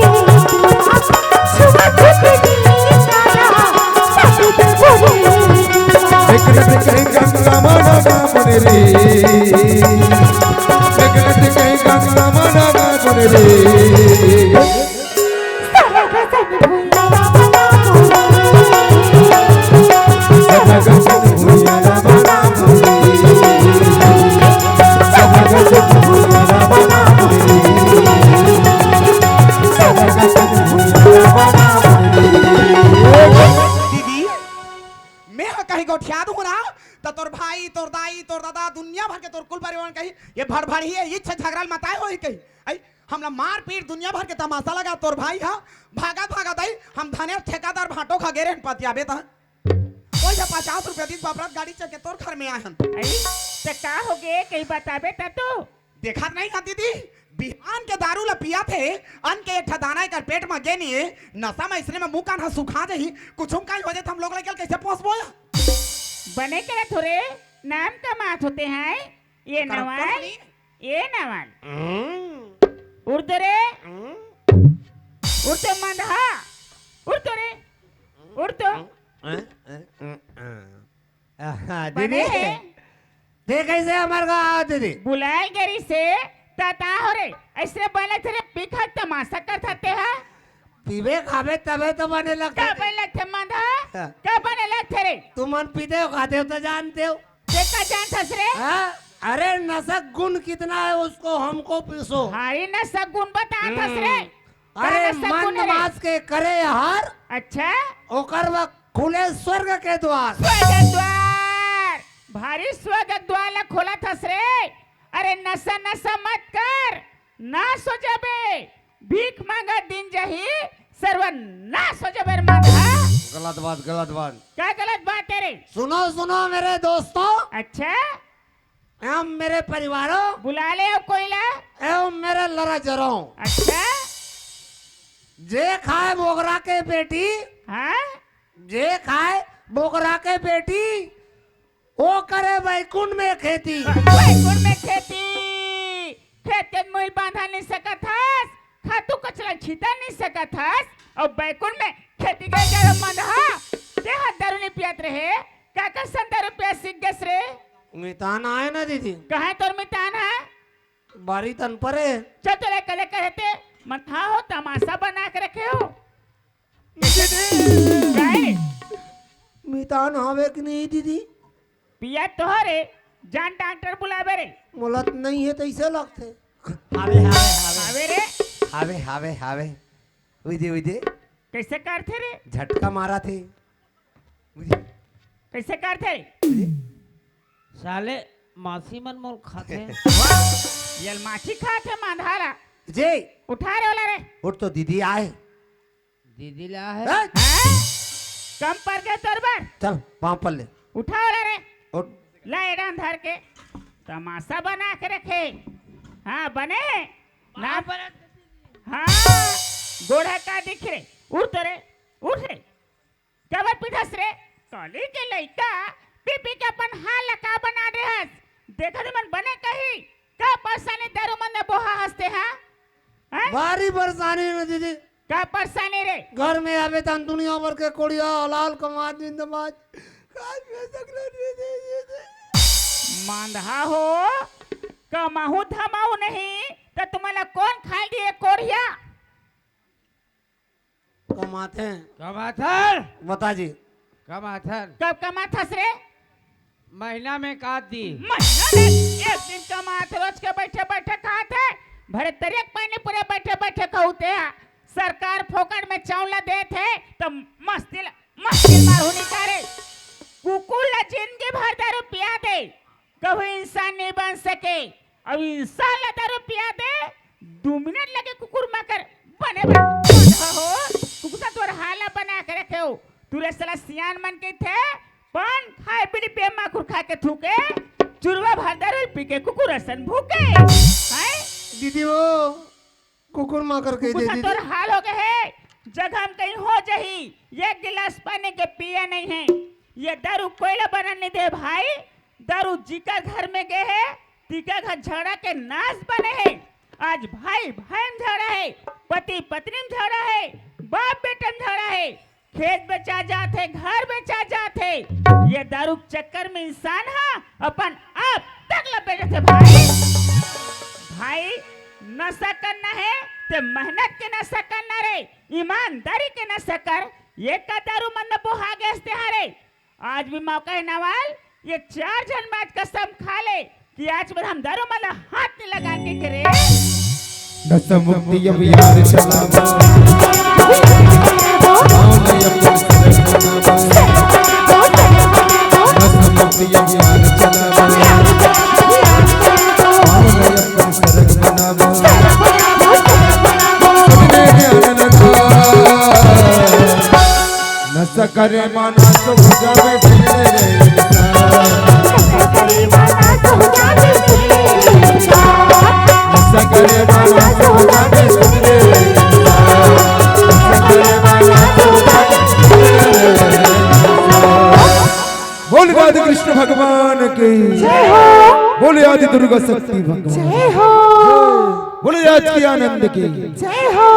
छुप छुप के जाना बाकी दे बोले एकलत कहीं गंगा माना गावन रे एकलत कहीं गंगा माना गावन रे सारा गसन भूला बना सारा गसन भूला बना सारा गसन भूला बना सारा गसन तो तोर भाई तोर दाई तोर दादा दुनिया भर के तोर कुल परिवार कही ये भड़ ही है इच्छा झगड़ा मताए हो कही आई हमला मार पीट दुनिया भर के तमाशा लगा तोर भाई हा भागा भागा दाई हम धने ठेकेदार भाटो खा गेरे पतियाबे ता कोई 50 रुपया दी बापरात गाड़ी चल के तोर घर में आए हम तो का हो गए कहीं बताबे ता तो देखा नहीं हा दीदी बिहान के दारू ला पिया थे अन के एक दाना कर पेट में गे नहीं नशा में इसने में मुंह कान सुखा दे कुछ का हो जाए हम लोग लेके कैसे पहुंच बोया बने के थोड़े नाम का मात होते हैं ये नवाल ये नवाल उर्दू रे उर्दू मंदहा उर्दू रे उर्दू दीदी देख कैसे हमारे गाँव दीदी बुलाए गरी से ताता हो रे ऐसे बोले थे पिखा तमाशा कर सकते हैं पीबे खाबे तबे तो बने लगते क्या बने लगते मंदा क्या बने लगते रे तुम मन पीते हो खाते हो तो जानते हो देखा जान थस रे हाँ? अरे नशक गुण कितना है उसको हमको पीसो हारी न सगुन बता थस रे अरे मन मास के करे हार अच्छा ओकर वक्त खुले स्वर्ग के द्वार स्वर्ग द्वार भारी स्वर्ग द्वार ला खोला थस रे अरे नशा नशा मत कर ना सो जाबे भीख मांगा दिन जही सर्वनाश हो जाबे मांगा गलत बात क्या गलत बात है रे सुनो सुनो मेरे दोस्तों अच्छा एवं मेरे परिवारों बुला ले अब कोई ला एवं मेरे लड़ाजरों अच्छा जे खाए बोगरा के बेटी हाँ जे खाए बोगरा के बेटी वो करे वैकुंठ में खेती बैकुंठ में खेती खेत के मूल बांधा नहीं सकत हस खातू कचरा छीता नहीं सकत हस और बैकुंठ में खेती के जरा मंदहा देह दारू नहीं पियत रहे काका संता रुपया सीख गस रे मितान आए ना दीदी कहाँ तोर मितान है बारी तन परे चल तोरे कले कहते मथा हो तमाशा बना के रखे हो काहे? मितान हवे कि नहीं दीदी पिया तोहरे जान डॉक्टर बुलावे रे मुलत नहीं है तो ऐसे लगते आवे रे हावे उइदे कैसे करते रे झटका मारा थे कैसे करते रे साले मासी मन मोल खाते यल माछी खाते मांधारा जे उठा रे वाला रे उठ तो दीदी आए दीदी ला है हैं? हैं? कम पर गए तोर बार चल पाँव पर ले उठा वाला रे उठ ले एडम धर के तमाशा बना के रखे हाँ बने ना हाँ गोड़ा का दिख रे उठ तो रे उठ रे कबर पिठस रे कॉलेज के लइका पीपी के अपन हाल का बना दे हस देखा तो मन बने कही का परेशानी दारू मन बोहा हंसते हैं हैं? भारी परेशानी है दीदी का परेशानी रे घर में आवे तन दुनिया भर के कोड़िया हलाल कमा जिंदबाज मांधा हो कमाहू धमाऊ नहीं तो तुम्हारा कौन खा दिए कोढ़िया कमाते हैं कमाथर बता जी कमाथर कब कमाथस रे महीना में काट दी महीना में एक दिन कमात रोज के बैठे बैठे खाते भरे तरियक पानी पूरे बैठे बैठे कहते हैं सरकार फोकट में चावल दे थे तो मस्ती मारू निकाले कुकुर ला जिंदगी भर दारू पिया दे कभी इंसान नहीं बन सके अब इंसान ला दारू पिया दे 2 मिनट लगे कुकुर माकर बने हो कुकुर तोर हाला बना के रखे हो तुरे साला सियान मन के थे पान खाए बीड़ी पे माकुर खा के थूके चुरवा भर दारू पी के कुकुर असन भूखे हैं दीदी वो कुकुर माँ करके दे दीदी तोर हाल हो गए है जगह हम कहीं हो जही एक गिलास पानी के पिया नहीं है ये दारू कोयला बनाने दे भाई दारू जीका घर में गए है तीका घर झगड़ा के नाश बने है आज भाई भाई में झगड़ा है पति पत्नी में झगड़ा है बाप बेटा में झगड़ा है खेत बेचा जाते घर बेचा जाते ये दारू चक्कर में इंसान है अपन आप तक लपेटे थे भाई नशा करना है ते मेहनत के नशा करना रे ईमानदारी के नशा कर ये का दारू मन बोहा गेस्ते हारे आज भी मौका है नवाल ये 4 जन बात कसम खा ले कि आज पर हम दारू मन हाथ नहीं लगा के करे नशा मुक्ति अभियान चलावा नशा मुक्ति अभियान करे माना तो हो जावे सुनले रे करे माना तो हो जावे सुनले करे माना तो हो जावे सुनले करे माना तो हो जावे सुनले। बोल राधे कृष्ण भगवान की जय हो बोले आदि दुर्गा शक्ति भगवान जय हो बोले आज की आनंद की जय हो